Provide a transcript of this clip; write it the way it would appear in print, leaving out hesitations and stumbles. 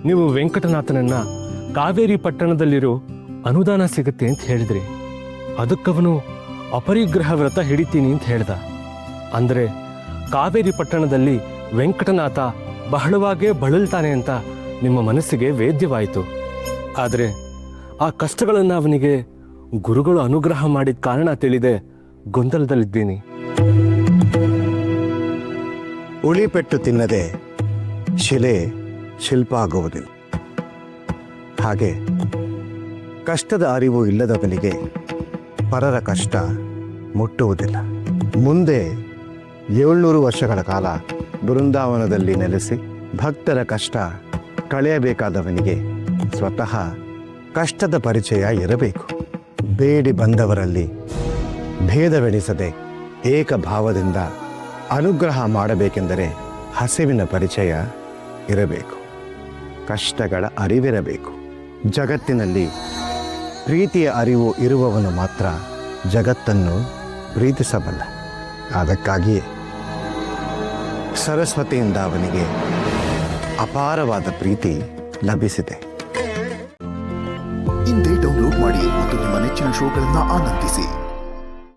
ನೀವು ವೆಂಕಟನಾಥನನ್ನ ಕಾವೇರಿ ಪಟ್ಟಣದಲ್ಲಿರೋ ಅನುದಾನ ಸಿಗುತ್ತೆ ಅಂತ ಹೇಳಿದ್ರಿ. ಅದಕ್ಕವನು ಅಪರಿಗ್ರಹ ವ್ರತ ಹಿಡಿತೀನಿ ಅಂತ ಹೇಳ್ದ. ಅಂದರೆ ಕಾವೇರಿ ಪಟ್ಟಣದಲ್ಲಿ ವೆಂಕಟನಾಥ ಬಹಳವಾಗೇ ಬಳಲ್ತಾನೆ ಅಂತ ನಿಮ್ಮ ಮನಸ್ಸಿಗೆ ವೇದ್ಯವಾಯಿತು. ಆದರೆ ಆ ಕಷ್ಟಗಳನ್ನು ಅವನಿಗೆ ಗುರುಗಳು ಅನುಗ್ರಹ ಮಾಡಿದ ಕಾರಣ ತಿಳಿದೆ ಗೊಂದಲದಲ್ಲಿದ್ದೀನಿ. ಉಳಿಪೆಟ್ಟು ತಿನ್ನದೆ ಶಿಲೆ ಶಿಲ್ಪ ಆಗುವುದಿಲ್ಲ. ಹಾಗೆ ಕಷ್ಟದ ಅರಿವು ಇಲ್ಲದವನಿಗೆ ಪರರ ಕಷ್ಟ ಮುಟ್ಟುವುದಿಲ್ಲ. ಮುಂದೆ 700 ವರ್ಷಗಳ ಕಾಲ ಬೃಂದಾವನದಲ್ಲಿ ನೆಲೆಸಿ ಭಕ್ತರ ಕಷ್ಟ ಕಳೆಯಬೇಕಾದವನಿಗೆ ಸ್ವತಃ ಕಷ್ಟದ ಪರಿಚಯ ಇರಬೇಕು. ಬೇಡಿ ಬಂದವರಲ್ಲಿ ಭೇದವೆಣಿಸದೆ ಏಕಭಾವದಿಂದ ಅನುಗ್ರಹ ಮಾಡಬೇಕೆಂದರೆ ಹಸಿವಿನ ಪರಿಚಯ ಇರಬೇಕು, ಕಷ್ಟಗಳ ಅರಿವಿರಬೇಕು. ಜಗತ್ತಿನಲ್ಲಿ ಪ್ರೀತಿಯ ಅರಿವು ಇರುವವನು ಮಾತ್ರ ಜಗತ್ತನ್ನು ಪ್ರೀತಿಸಬಲ್ಲ. ಅದಕ್ಕಾಗಿಯೇ ಸರಸ್ವತಿಯಿಂದ ಅವನಿಗೆ ಅಪಾರವಾದ ಪ್ರೀತಿ ಲಭಿಸಿದೆ. ಇಂದೇ ಡೌನ್ಲೋಡ್ ಮಾಡಿ ಮತ್ತು ನಿಮ್ಮ ನೆಚ್ಚಿನ ಶೋಗಳನ್ನು ಆನಂದಿಸಿ.